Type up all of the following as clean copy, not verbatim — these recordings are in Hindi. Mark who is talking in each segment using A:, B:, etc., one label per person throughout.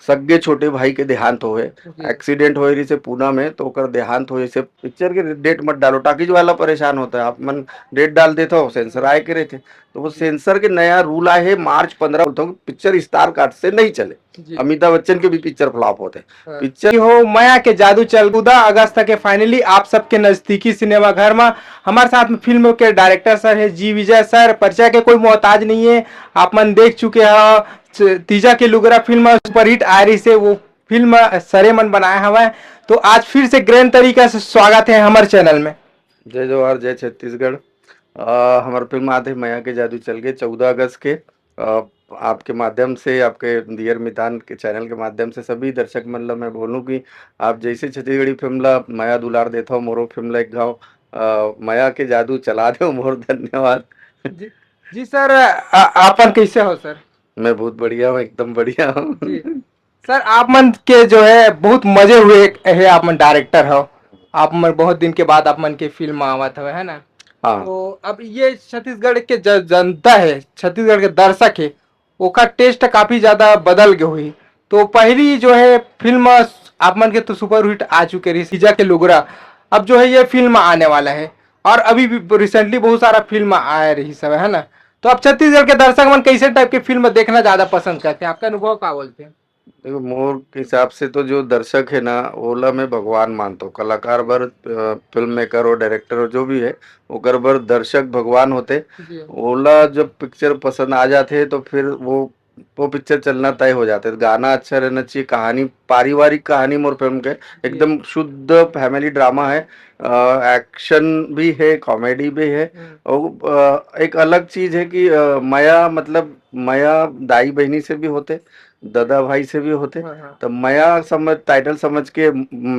A: सगे छोटे भाई के देहांत होए,
B: जी
A: एक्सीडेंट होए रही से पूना में, तो ओकर देहांत होए से पिक्चर के डेट मत डालो, टाकीज वाला परेशान होता है, आप मन डेट डाल देते हो, सेंसर आए के रहते, तो वो
B: जी
A: सेंसर के नया रूल आए है मार्च 15, बोलता हूँ पिक्चर स्टार कास्ट से नहीं चले।
B: जी।
A: अमिताभ बच्चन के भी पिक्चर फ्लॉप होते
B: हाँ।
A: पिक्चर।
B: हो माया के जादू चल 14 अगस्त तक है फाइनली आप सबके नजदीकी सिनेमा घर में। हमारे साथ में फिल्म के डायरेक्टर सर है जी विजय सर, परिचय के कोई मोहताज नहीं है। आप मन देख चुके हो तीजा के लुगरा फिल्म सुपरहिट आ रही से वो फिल्म सरे मन बनाया हुआ है। तो आज फिर से ग्रैंड तरीके से स्वागत है हमारे चैनल में।
A: जय जवाहर जय छत्तीसगढ़। हमारी फिल्म आते माया के जादू चल गए 14 अगस्त के। आपके माध्यम से, आपके दियर मितान के चैनल के माध्यम से सभी दर्शक मन ला मैं बोलूँ कि आप जैसे छत्तीसगढ़ी फिल्म ला माया दुलार देता हो, मोरो फिल्म ला एक गाँव माया के जादू चला दो मोर धन्यवाद।
B: जी जी सर, आपन कैसे हो सर?
A: मैं बहुत बढ़िया हूँ, एकदम बढ़िया
B: जी
A: हूँ।
B: सर, आप मन के जो है बहुत मजे हुए है, आप मन डायरेक्टर हो। आप मन बहुत दिन के बाद आप मन के फिल्म आवत हवे है ना।
A: हाँ।
B: तो अब ये छत्तीसगढ़ के जनता है, छत्तीसगढ़ के दर्शक है, ओका टेस्ट काफी ज्यादा बदल गए हुई। तो पहली जो है फिल्म आप मन के तो सुपर हिट आ चुके रही सीजा के लुगरा। अब जो है ये फिल्म आने वाला है, और अभी भी रिसेंटली बहुत सारा फिल्म आ रही सब है ना। तो अब छत्तीसगढ़ के दर्शक मन कैसे टाइप के फिल्म देखना ज्यादा पसंद करते हैं, आपका अनुभव क्या बोलते हैं?
A: देखो मोर के हिसाब से तो जो दर्शक है ना, ओला मैं भगवान मानता हूँ, कलाकार बर फिल्म मेकर और डायरेक्टर और जो भी है, ओकर बर दर्शक भगवान होते।
B: जी
A: ओला जब पिक्चर पसंद आ जाते तो फिर वो पिक्चर चलना तय हो जाते, गाना अच्छा रहना चाहिए, कहानी पारिवारिक कहानी मोर फिल्म के
B: जी।
A: एकदम शुद्ध फैमिली ड्रामा है। एक्शन भी है, कॉमेडी भी है।
B: हम्म।
A: और एक अलग चीज है कि माया मतलब माया दाई बहनी से भी होते, दादा भाई से भी होते।
B: हाँ हाँ।
A: तो माया समझ टाइटल समझ के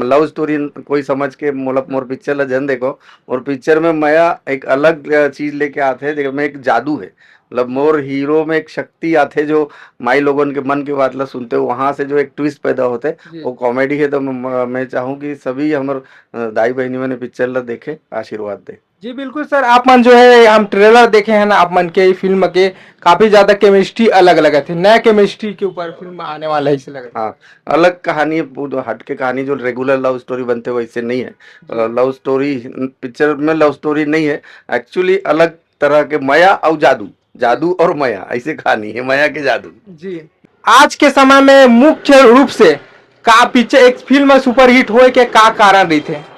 A: लव स्टोरी कोई समझ के मोला मोर पिक्चर ला जन देखो। और पिक्चर में माया एक अलग चीज लेके आते हैं, में एक जादू है, मतलब
B: जी
A: मोर हीरो में एक शक्ति आते जो माई लोगन के मन की बात ला सुनते हो, वहां से जो एक ट्विस्ट पैदा होते
B: जी।
A: वो कॉमेडी है। तो मैं चाहूँ कि सभी हमर दाई बहनी मैंने पिक्चर ला देखे, आशीर्वाद दे।
B: जी बिल्कुल सर, आप मन जो है हम ट्रेलर देखे हैं ना, आप मन के फिल्म के काफी ज्यादा केमिस्ट्री अलग लगे थे, नया केमिस्ट्री के ऊपर फिल्म आने वाला है इसे लग रहा
A: हाँ, अलग कहानी है, हट के कहानी, जो रेगुलर लव स्टोरी बनते हो वैसे नहीं है।
B: है। जी
A: लव स्टोरी पिक्चर में लव स्टोरी नहीं है, एक्चुअली अलग तरह के माया और जादू,
B: जी
A: जादू और माया ऐसे कहानी है, माया के जादू।
B: जी। आज के समय में मुख्य रूप से का पीछे एक फिल्म सुपर हिट होए के का कारण रही थे?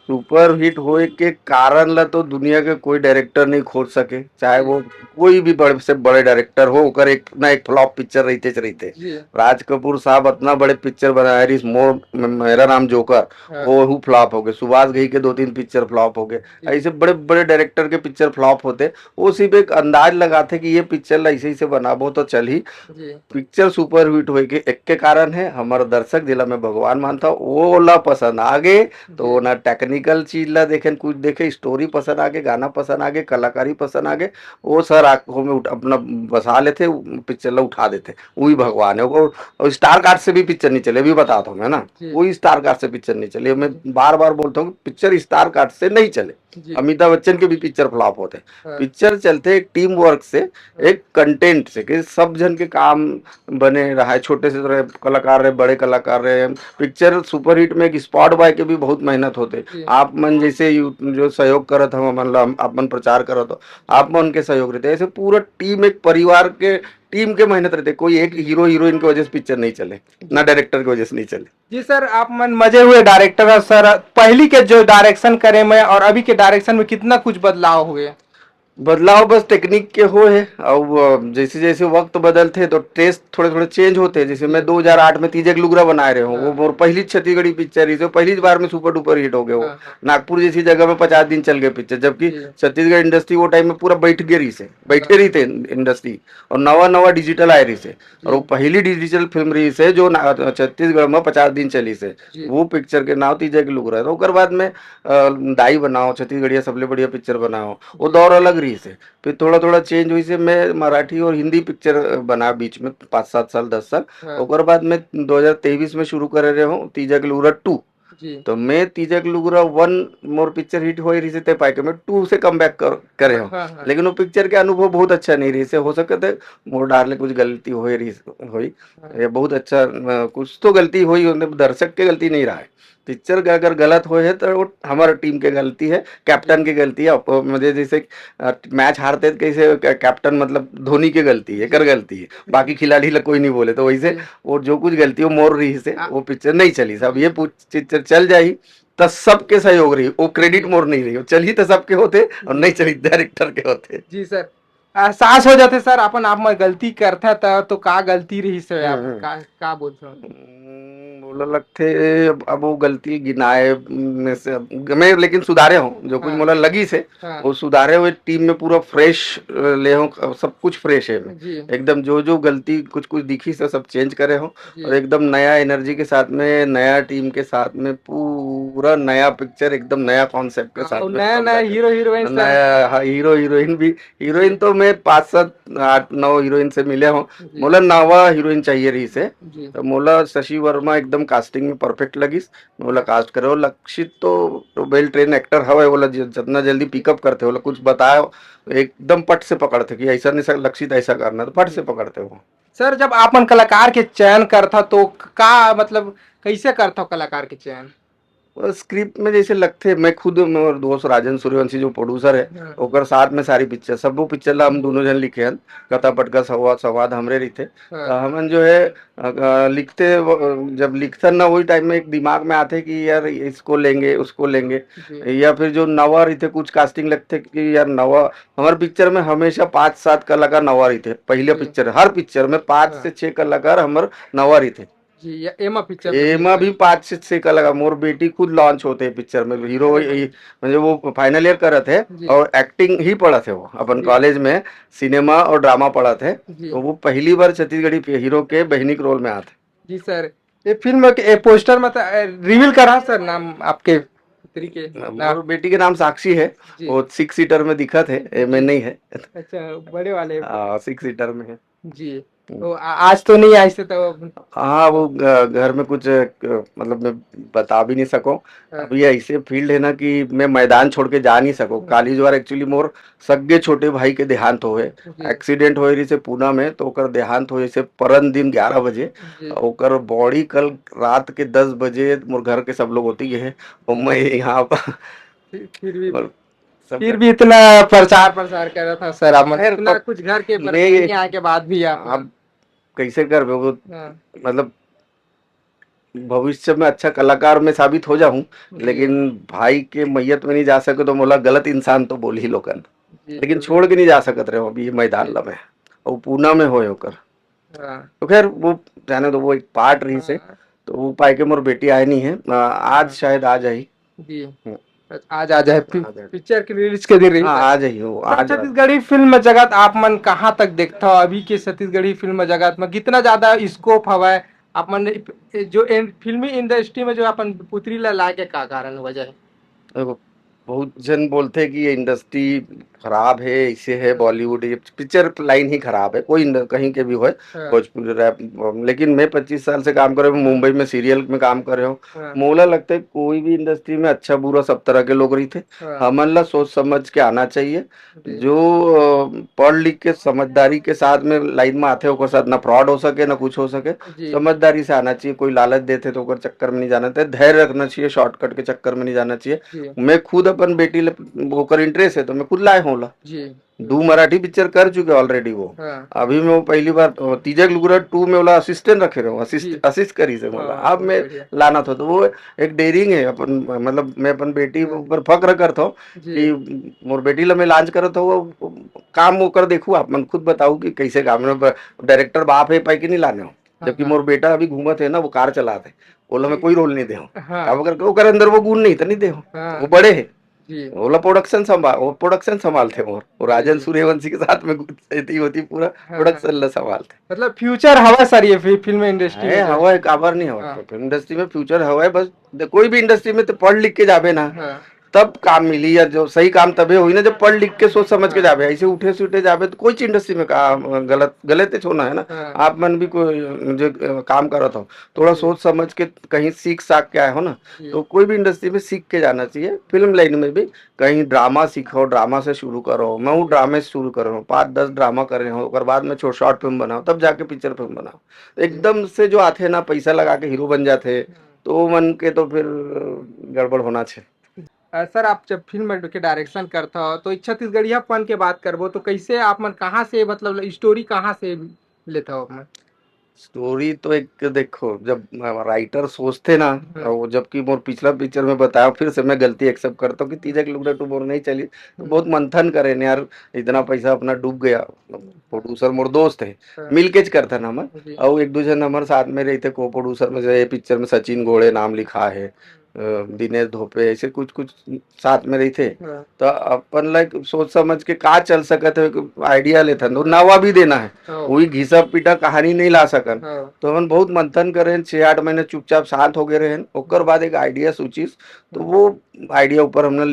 A: सुपर हिट होए के कारण ला तो दुनिया के कोई डायरेक्टर नहीं खोज सके, चाहे
B: जी
A: वो कोई भी बड़े से बड़े डायरेक्टर हो, ओकर एक ना एक फ्लॉप पिक्चर रहते।
B: जी।
A: राज कपूर साहब इतना बड़े पिक्चर बनाए, रिस मोर मेरा नाम जोकर,
B: हाँ।
A: वो फ्लॉप हो गए, सुभाष घई के 2-3 पिक्चर फ्लॉप हो गए।
B: जी
A: ऐसे बड़े बड़े डायरेक्टर के पिक्चर फ्लॉप होते, वो सिर्फ एक अंदाज लगाते कि ये पिक्चर ऐसे ही से बनाबो तो चल ही।
B: जी
A: पिक्चर सुपर हिट हुए के एक के कारण है हमारा दर्शक, जिला में भगवान मानता हूँ, वो ला पसंद आगे। तो
B: जी।
A: ना टेक्निकल चीज ला देखे, कुछ देखे, स्टोरी पसंद आगे, गाना पसंद आगे, कलाकारी पसंद आगे, वो सर आंखों में अपना बसा लेते, पिक्चर ला उठा देते, वही भगवान है। और स्टार कार्ड से भी पिक्चर नहीं चले, अभी बताता हूँ मैं ना,
B: जी
A: कोई स्टार कार्ड से पिक्चर नहीं चले। मैं
B: जी
A: बार बार बोलता हूँ पिक्चर स्टार कार्ड से नहीं चले।
B: जी।
A: अमिताभ बच्चन के भी पिक्चर फ्लॉप होते,
B: हाँ
A: पिक्चर चलते एक टीम वर्क से,
B: हाँ।
A: एक कंटेंट से, कि सब जन के काम बने रहा है, छोटे से रहे कलाकार रहे, बड़े कलाकार रहे। पिक्चर सुपर हिट में एक स्पॉट बॉय के भी बहुत मेहनत होते,
B: जी
A: आप मन जैसे जो सहयोग करत हम मतलब आप मन प्रचार करत हो,
B: जी
A: आप मन के सहयोग रहते, ऐसे पूरा टीम एक परिवार के टीम के मेहनत रहते, कोई एक
B: जी
A: हीरो हीरोइन की वजह से पिक्चर नहीं चले, ना
B: जी।
A: डायरेक्टर की वजह से नहीं चले।
B: जी सर, आप मन मजे हुए डायरेक्टर है सर। पहली के जो डायरेक्शन करे में और अभी के डायरेक्शन में कितना कुछ बदलाव हुए?
A: बदलाव बस टेक्निक के हो है, और जैसे जैसे वक्त बदलते तो टेस्ट थोड़े थोड़े चेंज होते हैं। जैसे
B: जी
A: मैं 2008 में तीजक लुगरा बनाए रहे हूँ, वो
B: हाँ
A: मोर पहली छत्तीसगढ़ी पिक्चर ही, जो पहली बार में सुपर डुपर हिट हो गए। वो
B: हाँ हाँ।
A: नागपुर जैसी जगह में 50 दिन चल गए पिक्चर, जबकि
B: जी
A: छत्तीसगढ़ इंडस्ट्री वो टाइम में पूरा बैठ गई रही से,
B: हाँ
A: बैठे रही थे इंडस्ट्री, और नवा नवा डिजिटल आए रही से। और
B: जी
A: वो पहली डिजिटल फिल्म रही से जो छत्तीसगढ़ में 50 दिन चली से,
B: जी
A: वो पिक्चर के नाम तीजक लुगरा। तो ओकर बाद में दाई बनाओ, छत्तीसगढ़िया सबले बढ़िया पिक्चर बनाओ, वो
B: जी
A: दौर अलग रही से। फिर थोड़ा थोड़ा चेंज हुई से मैं मराठी और हिंदी पिक्चर बना बीच में 5-7 साल 10 साल।
B: हाँ
A: ओकर बाद में 2023 में शुरू कर रहे हूँ तीजक लुगरा 2।
B: जी
A: तो मैं तीजक लुगरा 1 मोर पिक्चर हिट हो रही से पाई के मैं 2 से कम बैक करे हूँ।
B: हाँ हाँ
A: लेकिन वो पिक्चर के अनुभव बहुत अच्छा नहीं रही से हो सके थे मोर डारले कुछ गलती हो रही हुई।
B: हाँ
A: ये बहुत अच्छा कुछ तो गलती हुई दर्शक के गलती नहीं रहा है। पिक्चर का अगर गलत हो है तो वो हमारे टीम के गलती है,
B: जी
A: कैप्टन की गलती है। मुझे जैसे मैच हारते तो कैसे कैप्टन मतलब धोनी की गलती है,
B: जी
A: कर गलती है, बाकी
B: जी
A: खिलाड़ी लोग कोई नहीं बोले तो वैसे
B: जी
A: वो जो कुछ गलती हो मोर रही से
B: आ,
A: वो पिक्चर नहीं चली। सब
B: जी
A: ये पिक्चर चल जाई तो सबके सहयोग रही, वो क्रेडिट
B: जी
A: मोर नहीं रही, वो चली तो सबके होते और
B: जी
A: नहीं चली डायरेक्टर के होते।
B: जी सर, एहसास हो जाते सर अपन आप में गलती करता था तो का गलती रही सर, आप
A: हम्म।
B: का बोलते हो?
A: बोला लगते अब वो गलती गिनाए में से मैं लेकिन सुधारे हूँ जो कुछ
B: हाँ
A: मोला लगी से
B: हाँ
A: वो सुधारे हुए टीम में पूरा फ्रेश ले हूँ, सब कुछ फ्रेश है मैं
B: जी
A: एकदम। जो जो गलती कुछ कुछ दिखी से सब चेंज करे हूँ और
B: जी
A: एकदम नया एनर्जी के साथ में नया टीम के साथ में पूरा नया पिक्चर एकदम नया कॉन्सेप्ट के
B: और
A: साथ में
B: नया
A: कम
B: नया
A: बैक
B: हीरो हीरोइन सर।
A: नया। हाँ, हीरो हीरोइन भी, हीरोइन
B: जी
A: तो मैं 5 7 8 9 हीरोइन से मिले हूँ।
B: जी
A: मोला नवा हीरोइन चाहिए रही से
B: जी
A: तो मोला शशि वर्मा एकदम कास्टिंग में परफेक्ट लगिस। मोला
B: हाँ
A: कास्ट करे लक्षित तो वेल ट्रेन एक्टर हवे, बोला जितना जल्दी पिकअप करते बोला कुछ बताओ एकदम पट से पकड़ते कि ऐसा नहीं सर लक्षित ऐसा करना तो पट
B: जी
A: से पकड़ते हो।
B: सर, जब आपन कलाकार के चयन करता तो का मतलब कैसे करता हो कलाकार के चयन?
A: स्क्रिप्ट में जैसे लगते मैं खुद मोर दोस्त राजन सूर्यवंशी जो प्रोड्यूसर है
B: हाँ
A: ओकर साथ में सारी पिक्चर सब पिक्चर ला हम दोनों जन लिखे हन। कथा पटका संवाद संवाद हमरे रही थे
B: हाँ
A: तो हमन जो है लिखते जब लिखते ना वही टाइम में एक दिमाग में आते कि यार इसको लेंगे उसको लेंगे।
B: जी
A: या फिर जो नवा रही थे कुछ कास्टिंग लगते कि यार नवा हमारे पिक्चर में हमेशा 5 7 कलाकार नवा रही थे। पहले
B: जी
A: पिक्चर हर पिक्चर में 5
B: हाँ
A: से 6 कलाकार हमारे नवा रही थे।
B: जी, या एमा पिक्चर में भी
A: एमा
B: सर।
A: भी 5 से 6 का लगा मोर बेटी खुद लॉन्च होते हैं पिक्चर में हीरो
B: अरे भाई,
A: म्हणजे वो फाइनल ईयर करत है
B: जी
A: और एक्टिंग ही पढ़ा थे वो अपन
B: जी
A: कॉलेज में सिनेमा और ड्रामा पढ़ा थे
B: जी
A: तो वो पहली बार छत्तीसगढ़ी हीरो के बहनिक रोल में आते।
B: जी सर, ये फिल्म के पोस्टर में रिवील करा सर नाम आपके पुत्री के ना?
A: मोर बेटी के नाम साक्षी है।
B: जी
A: वो 6 सीटर में दिखा थे में
B: जी,
A: नहीं है।
B: अच्छा बड़े वाले।
A: 6 सीटर में है।
B: जी, तो आज तो नहीं आए थे तो।
A: हाँ वो घर में कुछ मतलब मैं बता भी नहीं सको।
B: हाँ,
A: अभी ऐसे फील्ड है ना कि मैं मैदान छोड़ के जा नहीं सको। काली ज्वार एक्चुअली मोर सगे छोटे भाई के देहांत होए,
B: जी
A: एक्सीडेंट होए रही से पूना में तो ओकर देहांत होए से परन दिन 11 बजे।
B: जी,
A: ओकर बॉडी कल रात के 10 बजे मोर घर के सब लोग होती है और मैं यहाँ पर
B: फिर भी
A: सब
B: फिर भी इतना प्रचार प्रसार कर रहा था सर, आप मतलब
A: खैर
B: इतना
A: तब
B: कुछ घर के
A: मैं
B: परेशानियां के बाद भी आप।
A: आप कैसे कर वो
B: हाँ
A: मतलब भविष्य में अच्छा कलाकार में साबित हो जाऊं
B: जी
A: लेकिन भाई के मैयत में नहीं जा सके तो मोला गलत इंसान तो बोल ही लोगन।
B: जी
A: लेकिन
B: जी
A: छोड़ के नहीं जा सकत रहे हो अभी ये मैदान
B: जी
A: ला में और पूना में होए होकर।
B: हाँ
A: तो खैर वो जाने दो वो एक पार्ट रही से
B: हाँ
A: तो वो पाई के मोर बेटी आए नहीं है आज
B: हाँ
A: शायद आ जाई।
B: जी,
A: हम्म,
B: आज आ जाए
A: आ जाए।
B: पिक्चर की रिलीज के दिन रही
A: हाँ
B: सर।
A: आ जाइए वो
B: सर,
A: आज
B: छत्तीसगढ़ी फिल्म जगत आप मन कहाँ तक देखता हो? अभी के छत्तीसगढ़ी फिल्म जगत में कितना ज्यादा स्कोप हवा है? आप मन जो फिल्मी इंडस्ट्री में जो अपन पुत्री ला लाए के का कारण वजह है?
A: देखो बहुत जन बोलते हैं कि ये इंडस्ट्री खराब है ऐसे है
B: हाँ
A: बॉलीवुड ये पिक्चर लाइन ही खराब है कोई कहीं के भी हो
B: हाँ
A: भोजपुरी रैप। लेकिन मैं 25 साल से काम कर रहा हूँ मुंबई में सीरियल में काम कर रहा हूँ।
B: हाँ
A: मोला लगता है कोई भी इंडस्ट्री में अच्छा बुरा सब तरह के लोग रही थे।
B: हाँ
A: हमन ला सोच समझ के आना चाहिए।
B: जी
A: जो पढ़ लिख के समझदारी के साथ में लाइन में आते ओकर साथ ना फ्रॉड हो सके ना कुछ हो सके।
B: जी
A: समझदारी से आना चाहिए कोई लालच देते तो ओकर चक्कर में नहीं जाना चाहिए धैर्य रखना चाहिए शॉर्टकट के चक्कर में नहीं जाना चाहिए।
B: जी
A: मैं खुद अपन बेटी ओकर इंटरेस्ट है तो मैं खुद लाए हूँ ला
B: जी
A: 2 मराठी पिक्चर कर चुके ऑलरेडी वो।
B: हाँ
A: अभी मैं वो पहली बार तीजक लुगरा 2 में बोला असिस्टेंट रखे रहो
B: जी,
A: असिस्ट करी से बोला
B: हाँ
A: अब
B: बहुत
A: मैं
B: बढ़िया।
A: लाना था तो वो एक डेयरिंग है अपन मतलब मैं अपन बेटी
B: हाँ
A: ऊपर फक्र करता हूँ
B: जी
A: कि मोर बेटी ला मैं लॉन्च करत हूँ वो काम वो कर देखू आप मन खुद बताऊ कि कैसे काम डायरेक्टर बाप है पाई कि नहीं लाने हो।
B: हाँ
A: जबकि
B: हाँ
A: मोर बेटा अभी घूमत है ना वो कार चलाते बोला मैं
B: जी
A: कोई रोल नहीं दे
B: हाँ
A: काम करके वो कर अंदर वो गुण नहीं तो नहीं दे वो
B: हाँ
A: बड़े है।
B: जी
A: ओला प्रोडक्शन संभालते वो
B: जी
A: राजन
B: जी
A: सूर्यवंशी के साथ में इतनी होती पूरा
B: हाँ हाँ,
A: प्रोडक्शन ला संभालते
B: मतलब फ्यूचर हवा सर ये फिल्म इंडस्ट्री
A: है।
B: में जो है।
A: हवा है काबर नहीं हवा
B: हाँ
A: फिल्म इंडस्ट्री में फ्यूचर हवा है बस कोई भी इंडस्ट्री में तो पढ़ लिख के जाबे ना
B: हाँ
A: तब काम मिली, या जो सही काम तबे हुई ना जब पढ़ लिख के सोच समझ के जावे। ऐसे उठे सूठे जावे तो कोई चीज इंडस्ट्री में काम गलत गलत ही होना है ना।
B: हाँ,
A: आप मन भी कोई जो काम करत हो, थोड़ा
B: जी,
A: सोच समझ के कहीं सीख साख के आए हो ना,
B: जी,
A: तो कोई भी इंडस्ट्री में सीख के जाना चाहिए। फिल्म लाइन में भी कहीं ड्रामा सीखो, ड्रामा से शुरू करो। मैं वो ड्रामे से शुरू कर रहा हूँ, 5-10 ड्रामा कर रहे हो, ओकर बाद में शॉर्ट फिल्म बनाओ, तब जाके पिक्चर फिल्म बनाओ।
B: जी,
A: एकदम से जो आते ना पैसा लगा के हीरो बन जाते, तो वो मन के तो फिर गड़बड़ होना चाहिए।
B: सर आप जब फिल्म के डायरेक्शन करता हो तो छत्तीसगढ़ियापन के बात करबो तो कैसे आप मन कहाँ से मतलब स्टोरी कहाँ से लेता हो आप मन?
A: स्टोरी तो एक देखो, जब राइटर सोचते ना,
B: हाँ,
A: वो जबकि मोर पिछला पिक्चर में बताया, फिर से मैं गलती एक्सेप्ट करता हूँ कि तीजा किलोमीटर टू मोर नहीं चली, तो बहुत मंथन करे ने यार, इतना पैसा अपना डूब गया। प्रोड्यूसर मोर दोस्त है,
B: हाँ,
A: मिलके करता ना मैं।
B: जी,
A: और एक दो जन हमारे साथ में रहते को प्रोड्यूसर में, जैसे ये पिक्चर में सचिन घोड़े नाम लिखा है, दिनेश धोपे, ऐसे कुछ कुछ साथ में रहते।
B: हाँ,
A: तो अपन लाइक सोच समझ के का चल सकत है, आइडिया लेथन तो नवा भी देना है,
B: हाँ,
A: वही घिसा पीटा कहानी नहीं ला सकन।
B: हाँ,
A: तो हम बहुत मंथन करें, 6-8 महीने चुपचाप शांत हो गए रहे, ओकर बाद एक आइडिया सूचिस, तो वो आइडिया ऊपर हमने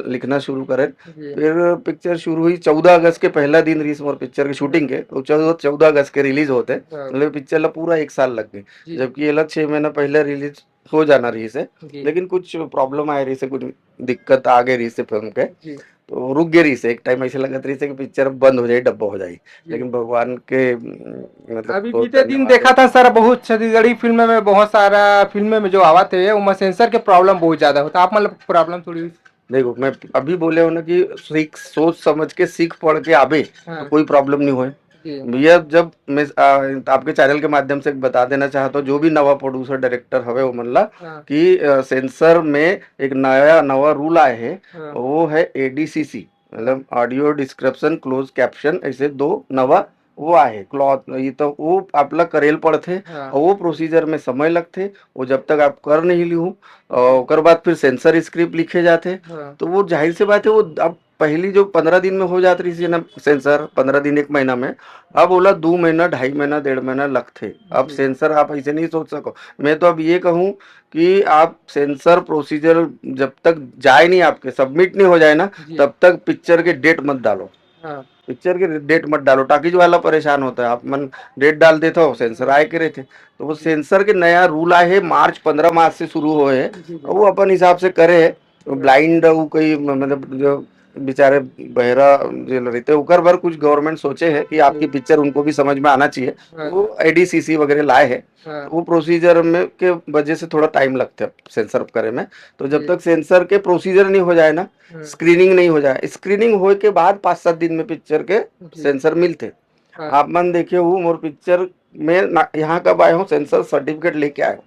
A: लिखना शुरू करें।
B: जी,
A: फिर पिक्चर शुरू हुई 14 अगस्त के पहला दिन रिलीज, और पिक्चर की शूटिंग के तो 14 अगस्त के रिलीज होते,
B: हाँ,
A: मतलब पिक्चर ला पूरा 1 साल लग गई।
B: जी,
A: जबकि ये लग 6 महीना पहले रिलीज हो जाना रही से,
B: जी,
A: लेकिन कुछ प्रॉब्लम आ रही से, कुछ दिक्कत आ गई रही से फिल्म के,
B: जी,
A: तो रुक गई रही से। एक टाइम ऐसे लगत रही से कि पिक्चर अब बंद हो जाए, डब्बा हो जाए,
B: जी।
A: लेकिन भगवान के मतलब
B: अभी
A: बहुत
B: बीते दिन
A: धन्यवाद है।
B: देखा था सर, बहुत छत्तीसगढ़ी फिल्म में बहुत सारा फिल्म में जो आवा थे उनमें सेंसर के प्रॉब्लम बहुत ज्यादा होता, आप मतलब प्रॉब्लम थोड़ी हुई?
A: देखो, मैं अभी बोले हो ना कि सीख सोच समझ के सीख पढ़ के आवे, तो
B: हाँ,
A: कोई प्रॉब्लम नहीं होए।
B: जी,
A: भैया जब मैं आपके चैनल के माध्यम से बता देना चाहता हूँ, जो भी नवा प्रोड्यूसर डायरेक्टर हवे वो मनला
B: हाँ,
A: कि सेंसर में एक नया नवा रूल आए है,
B: हाँ,
A: वो है एडीसीसी,
B: हाँ,
A: मतलब ऑडियो डिस्क्रिप्शन क्लोज कैप्शन, ऐसे दो नवा वो आहे क्लॉथ, ये तो वो आपला करेल पड़थे,
B: हाँ,
A: और वो प्रोसीजर में समय लगथे। वो जब तक आप कर नहीं लिहूँ, और
B: जी,
A: ओकर बाद फिर सेंसर स्क्रिप्ट लिखे जाते,
B: हाँ,
A: तो वो जाहिर सी बात है, वो अब पहली जो 15 दिन में हो जाती रही ना सेंसर, 15 दिन 1 महीना में, अब बोला 2 महीना, 2.5 महीना, 1.5 महीना लगते। अब
B: जी,
A: सेंसर आप ऐसे नहीं सोच सको। मैं तो अब ये कहूँ कि आप सेंसर प्रोसीजर जब तक जाए नहीं, आपके सबमिट नहीं हो जाए ना,
B: जी,
A: तब तक पिक्चर के डेट मत डालो।
B: हाँ,
A: पिक्चर के डेट मत डालो, टाकीज वाला परेशान होता है। आप मन डेट डाल देते हो, सेंसर
B: हाँ,
A: आए के रहते, तो वो
B: जी,
A: सेंसर के नया रूल आए है, मार्च 15 मार्च से शुरू हुए है,
B: जी, जी,
A: और वो अपन हिसाब से करे है।
B: हाँ,
A: ब्लाइंड वो कोई मतलब जो बेचारे बहरा जो रहते ओकर भर कुछ गवर्नमेंट सोचे है कि आपकी
B: जी,
A: पिक्चर उनको भी समझ में आना चाहिए, तो
B: हाँ,
A: वो एडीसीसी वगैरह लाए है।
B: हाँ,
A: तो वो प्रोसीजर में के वजह से थोड़ा टाइम लगता है सेंसर करे में। तो जब
B: जी,
A: तक सेंसर के प्रोसीजर नहीं हो जाए ना,
B: हाँ,
A: स्क्रीनिंग नहीं हो जाए, स्क्रीनिंग होए के बाद 5-7 दिन में पिक्चर के
B: जी,
A: सेंसर मिलते।
B: हाँ,
A: आप मन देखिए वो मोर पिक्चर में यहाँ कब आए हूँ, सेंसर सर्टिफिकेट लेके आए हूँ।
B: हाँ,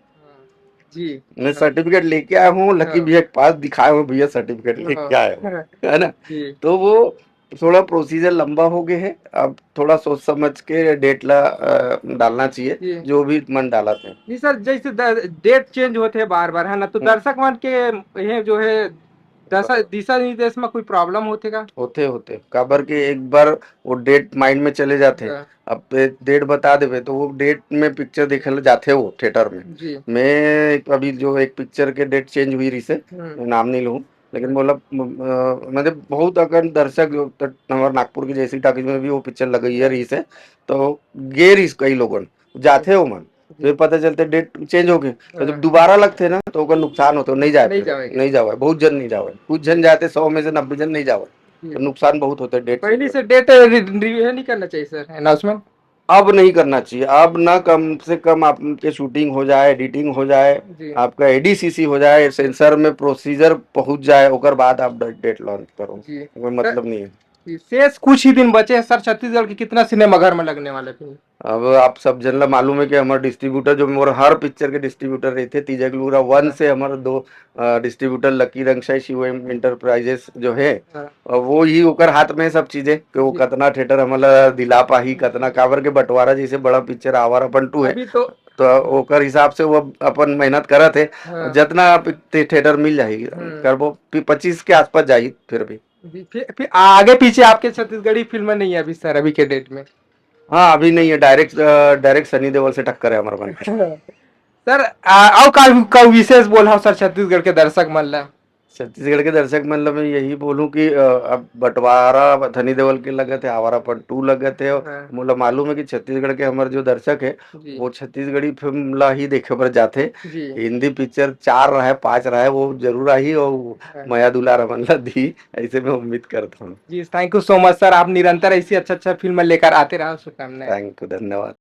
B: जी,
A: मैं
B: हाँ,
A: सर्टिफिकेट लेके आया हूँ, लकी
B: हाँ,
A: भैया के पास दिखाए हुए, भैया सर्टिफिकेट
B: हाँ,
A: लेके आया हूँ,
B: हाँ,
A: है ना।
B: जी,
A: तो वो थोड़ा प्रोसीजर लंबा हो गया है, अब थोड़ा सोच समझ के डेट ला डालना चाहिए,
B: जी,
A: जो भी मन डाला थे।
B: जी सर, जैसे डेट चेंज होते हैं बार बार है ना, तो
A: हम्म।
B: दर्शक मन के ये जो है दशा दिशा निर्देश में कोई प्रॉब्लम होते का?
A: होते होते काबर के एक बार वो डेट माइंड में चले जाते।
B: हाँ,
A: अब डेट बता देवे तो वो डेट में पिक्चर देखे ला जाते वो थिएटर में।
B: जी,
A: मैं अभी जो एक पिक्चर के डेट चेंज हुई रही से,
B: हम्म,
A: मैं नाम नहीं लूँ, लेकिन बोला मतलब बहुत अगर दर्शक जो हमारे नागपुर की जैसी टाकीज में भी वो पिक्चर लगी है रही से, तो गे रही कई लोगन
B: जी,
A: जाते हो मन,
B: जी,
A: फिर पता चलते डेट चेंज हो गई, तो जब
B: हाँ,
A: दोबारा लगते ना तो ओकर नुकसान होते, नहीं जाए,
B: नहीं
A: फिर
B: जाएंगे,
A: नहीं जावे, बहुत जन नहीं जावे, कुछ जन जाते, 100 में से 90 जन नहीं जावे,
B: जी,
A: तो नुकसान बहुत होता है डेट चेंज
B: पहले
A: होने
B: से
A: से।
B: डेट रिव्यू नहीं करना चाहिए सर अनाउंसमेंट?
A: अब नहीं करना चाहिए, अब ना कम से कम आपके शूटिंग हो जाए, एडिटिंग हो जाए,
B: जी,
A: आपका एडीसीसी हो जाए, सेंसर में प्रोसीजर पहुंच जाए, ओकर बाद आप डेट लॉन्च करो,
B: जी
A: कोई
B: सर,
A: मतलब नहीं है।
B: जी, शेष कुछ ही दिन बचे हैं सर, छत्तीसगढ़ के कितना सिनेमाघर में लगने वाले फिल्म?
A: अब आप सब जन ला मालूम है कि हमारे डिस्ट्रीब्यूटर जो मोर हर पिक्चर के डिस्ट्रीब्यूटर रहते, तीजगलूरा वन
B: हाँ,
A: से हमारे दो डिस्ट्रीब्यूटर लकी रंगशाही शिव इंटरप्राइजेस जो है,
B: हाँ,
A: वो ही ओकर हाथ में है सब चीजें कि वो
B: जी,
A: कतना थिएटर हमारा दिला पाही, कतना काबर के बंटवारा जैसे बड़ा पिक्चर आवारा पंटू है,
B: अभी तो
A: तो ओकर हिसाब से वो अपन मेहनत करत है।
B: हाँ,
A: जितना थिएटर मिल जाही
B: हम्म,
A: करबो 25 के आसपास जाही फिर भी।
B: फिर आगे पीछे आपके छत्तीसगढ़ी फिल्म नहीं है अभी सर, अभी के डेट में?
A: हाँ अभी नहीं है, डायरेक्ट डायरेक्ट सनी देओल से टक्कर है हमारे मन।
B: सर और का विशेष बोला हो सर छत्तीसगढ़ के दर्शक मन ला?
A: छत्तीसगढ़ के दर्शक मतलब मैं यही बोलूं कि अब बंटवारा सनी देओल के लगत है, आवारापन 2 लगत है।
B: हाँ,
A: मोला मालूम है कि छत्तीसगढ़ के हमर जो दर्शक है
B: जी
A: वो छत्तीसगढ़ी फिल्म ला ही देखे बर जाथे।
B: जी
A: हिंदी पिक्चर 4 रहे 5 रहे वो जरूर आही और
B: हाँ,
A: माया दुलार हमन ला दी, ऐसे मैं उम्मीद करता हूँ।
B: जी thank you so much sir, आप निरंतर ऐसी अच्छा अच्छा फिल्म लेकर आते रहो, शुभकामनाएं।
A: थैंक यू, धन्यवाद।